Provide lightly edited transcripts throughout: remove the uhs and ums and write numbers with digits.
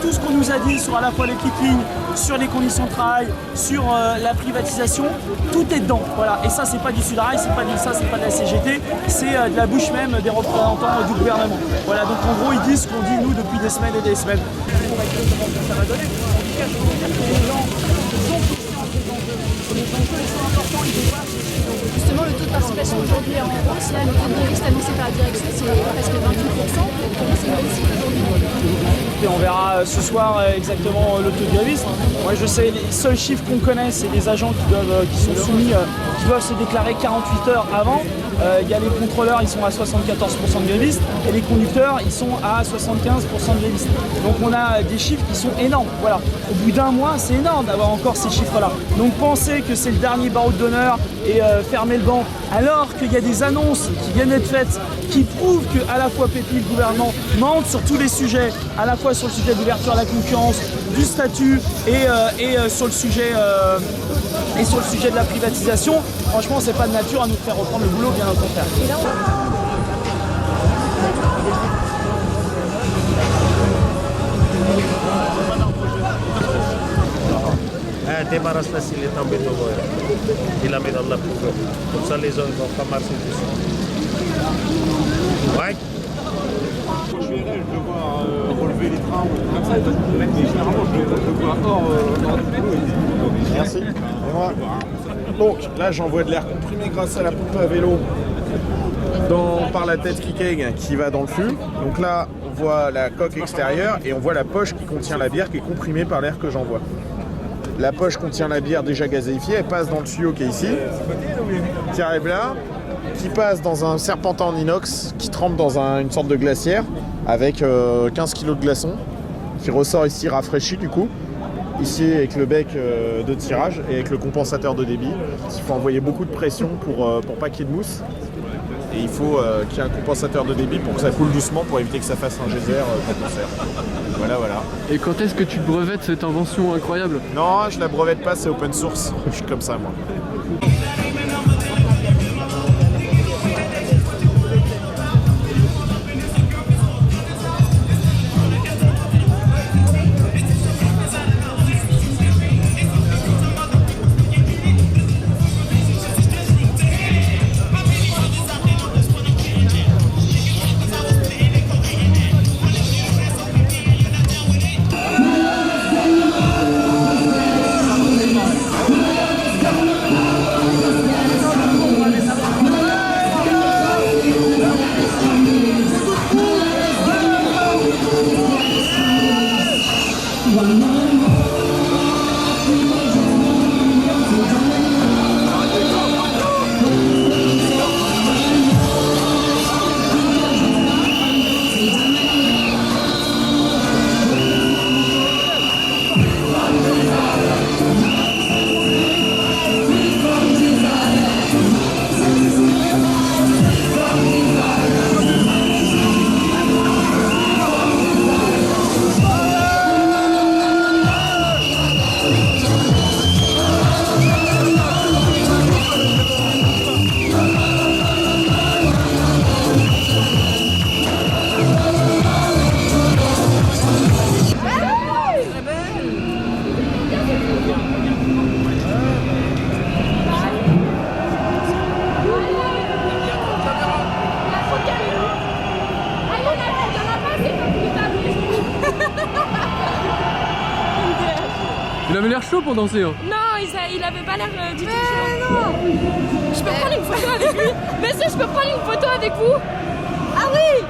tout ce qu'on nous a dit sur à la fois les petites lignes, sur les conditions de travail, sur la privatisation, tout est dedans. Voilà. Et ça, c'est pas du Sudrail, c'est pas de la CGT, c'est de la bouche même des représentants du gouvernement. Voilà, donc en gros, ils disent ce qu'on dit nous depuis des semaines et des semaines. On va dire comment ça va donner. En tout cas, je peux vous dire que les gens sont conscients des enjeux. Les enjeux sont importants, ils voient. Justement, le taux de participation aujourd'hui en bourse, là, le taux de grévistes annoncé par la direction, c'est presque 28%. Pour nous, c'est une bonne cible aujourd'hui. Et on verra ce soir exactement le taux de grévistes. Moi, je sais, les seuls chiffres qu'on connaît, c'est des agents qui sont soumis, qui doivent se déclarer 48 heures avant. Il y a les contrôleurs, ils sont à 74% de grévistes, et les conducteurs, ils sont à 75% de grévistes. Donc on a des chiffres qui sont énormes. Voilà. Au bout d'un mois, c'est énorme d'avoir encore ces chiffres-là. Donc penser que c'est le dernier barreau d'honneur et fermer le banc, alors qu'il y a des annonces qui viennent d'être faites qui prouvent qu'à la fois Pépi et le gouvernement mentent sur tous les sujets, à la fois sur le sujet d'ouverture à la concurrence, du statut et sur le sujet de la privatisation. Franchement, c'est pas de nature à nous faire reprendre le boulot, bien au contraire. Débarrasse-la s'il est tombé dans l'eau. Il la met dans la poubelle. Comme ça, les gens ne vont pas marcher dessus. Ouais. Je vais voir relever les trains comme ça, mais généralement je le vois hors du boulot. Merci. Et moi. Donc là j'envoie de l'air comprimé grâce à la pompe à vélo par la tête Kikeg qui va dans le fût. Donc là on voit la coque extérieure et on voit la poche qui contient la bière qui est comprimée par l'air que j'envoie. La poche contient la bière déjà gazéifiée, elle passe dans le tuyau qui est ici, qui arrive là, qui passe dans un serpentin en inox qui trempe dans une sorte de glacière avec 15 kg de glaçons qui ressort ici rafraîchi du coup, ici avec le bec de tirage et avec le compensateur de débit. Il faut envoyer beaucoup de pression pour pas qu'il y ait de mousse et il faut qu'il y ait un compensateur de débit pour que ça coule doucement pour éviter que ça fasse un geyser quand on sert. Voilà. Et quand est-ce que tu brevettes cette invention incroyable? Non, je la brevette pas, c'est open source. Je suis comme ça moi. Il avait l'air chaud pour danser. Hein. Non, il avait pas l'air du tout chaud. Non. Je peux prendre une photo avec lui. Mais si, je peux prendre une photo avec vous. Ah oui.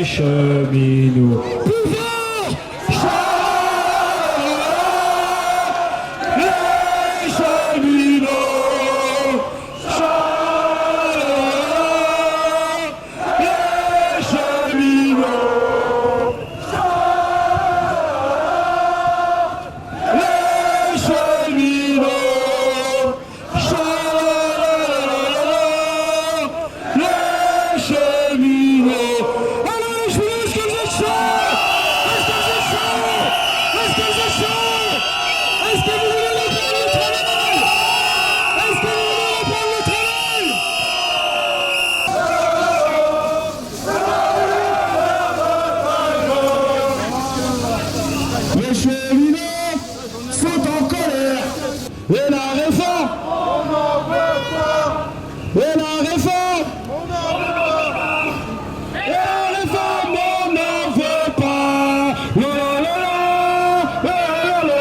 les cheminots. Les cheminots sont en colère. Et la réforme, on n'en veut pas. Et la réforme, on n'en veut pas. Et la réforme, on n'en veut pas. La la la la, la la la.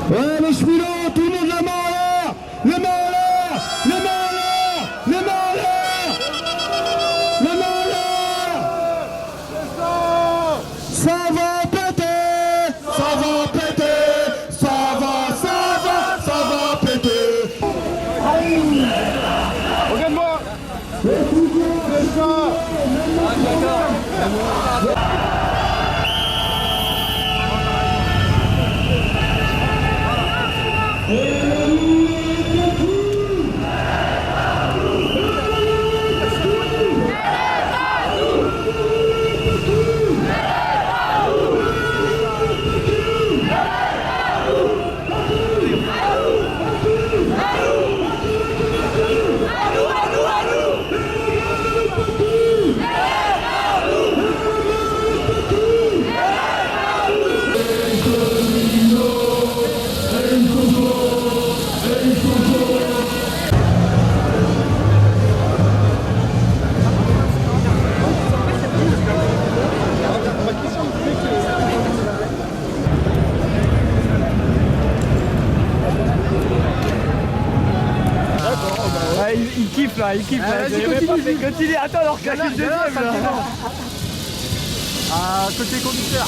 Ouais, les cheminots, tout le monde la main en l'air. Les mains en l'air! Les mains en l'air! Les mains en l'air! Les mains en l'air! Ça va péter! Ça va péter! Ça va péter! Regarde-moi. C'est ça. Ah, il kiffe là, il kiffe là. Continue, attends, alors qu'il y a le deuxième là. Ah, côté conducteur.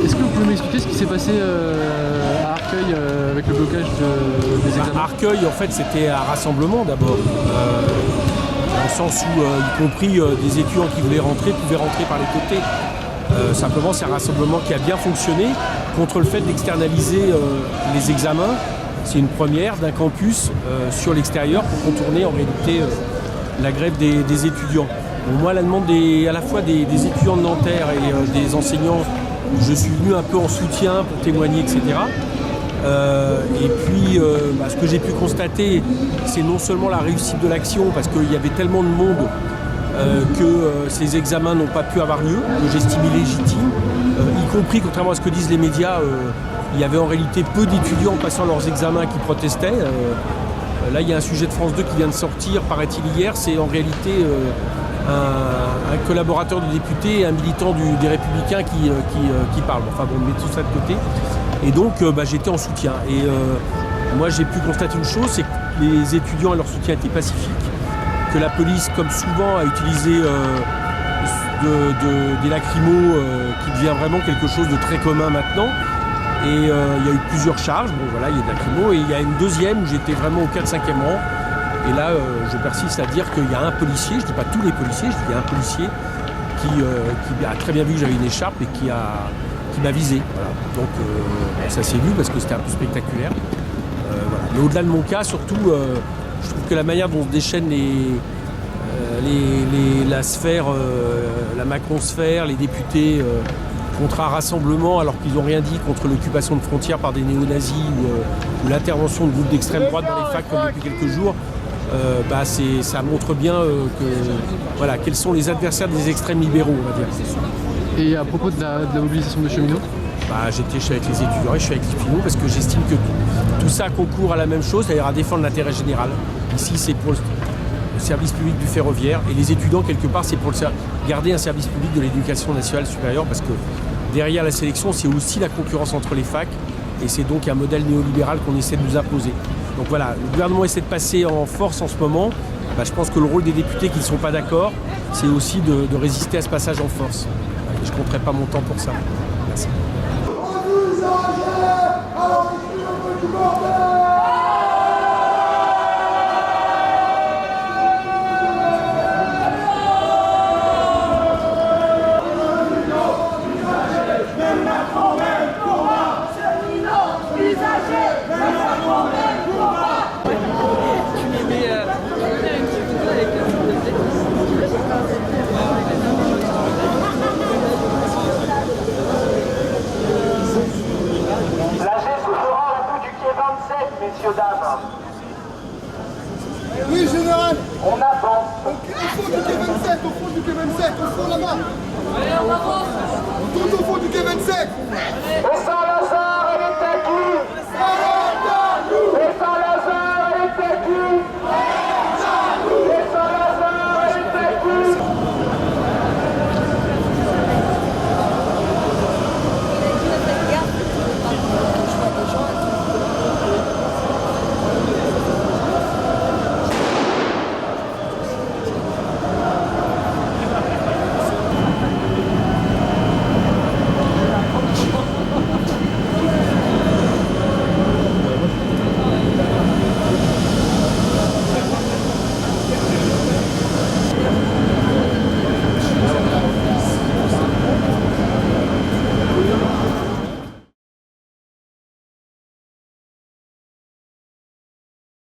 Est-ce que vous pouvez m'expliquer ce qui s'est passé à Arcueil avec le blocage des examens? Arcueil, en fait, c'était un rassemblement d'abord, dans le sens où, y compris des étudiants qui voulaient rentrer, pouvaient rentrer par les côtés. Simplement, c'est un rassemblement qui a bien fonctionné contre le fait d'externaliser les examens. C'est une première d'un campus sur l'extérieur pour contourner en réalité la grève des étudiants. Bon, moi, à la demande à la fois des étudiants de Nanterre et des enseignants, je suis venu un peu en soutien pour témoigner, etc. Et puis, ce que j'ai pu constater, c'est non seulement la réussite de l'action, parce qu'il y avait tellement de monde que ces examens n'ont pas pu avoir lieu, que j'estime illégitime, y compris, contrairement à ce que disent les médias, il y avait en réalité peu d'étudiants passant leurs examens qui protestaient. Là, il y a un sujet de France 2 qui vient de sortir, paraît-il hier, c'est en réalité un collaborateur du député et un militant des Républicains qui parlent. Enfin bon, on met tout ça de côté. Et donc, j'étais en soutien. Et Moi j'ai pu constater une chose, c'est que les étudiants et leur soutien étaient pacifiques, que la police, comme souvent, a utilisé des lacrymos qui devient vraiment quelque chose de très commun maintenant. Et il y a eu plusieurs charges, bon voilà, il y a des lacrymos, et il y a une deuxième où j'étais vraiment au 4-5e rang. Et là, je persiste à dire qu'il y a un policier, je ne dis pas tous les policiers, je dis qu'il y a un policier qui a très bien vu que j'avais une écharpe et qui m'a visé. Voilà. Donc ça s'est vu parce que c'était un peu spectaculaire. Voilà. Mais au-delà de mon cas, surtout, je trouve que la manière dont se déchaînent la sphère, la Macron-sphère, les députés contre un rassemblement alors qu'ils n'ont rien dit contre l'occupation de frontières par des néo-nazis ou l'intervention de groupes d'extrême droite dans les facs comme depuis quelques jours, ça montre bien voilà, quels sont les adversaires des extrêmes libéraux, on va dire. Et à propos de la mobilisation de cheminots, je suis avec les étudiants et je suis avec les cheminots parce que j'estime que tout ça concourt à la même chose, c'est-à-dire à défendre l'intérêt général. Ici, c'est pour le service public du ferroviaire et les étudiants, quelque part, c'est pour garder un service public de l'éducation nationale supérieure parce que derrière la sélection, c'est aussi la concurrence entre les facs et c'est donc un modèle néolibéral qu'on essaie de nous imposer. Donc voilà, le gouvernement essaie de passer en force en ce moment. Je pense que le rôle des députés qui ne sont pas d'accord, c'est aussi de résister à ce passage en force. Et je ne compterai pas mon temps pour ça. Merci. Messieurs, dames. Oui, général. On avance. Au fond du quai 27, au fond du quai 27, au fond là-bas. Allez, on avance. On tourne au fond du quai 27. Et ça,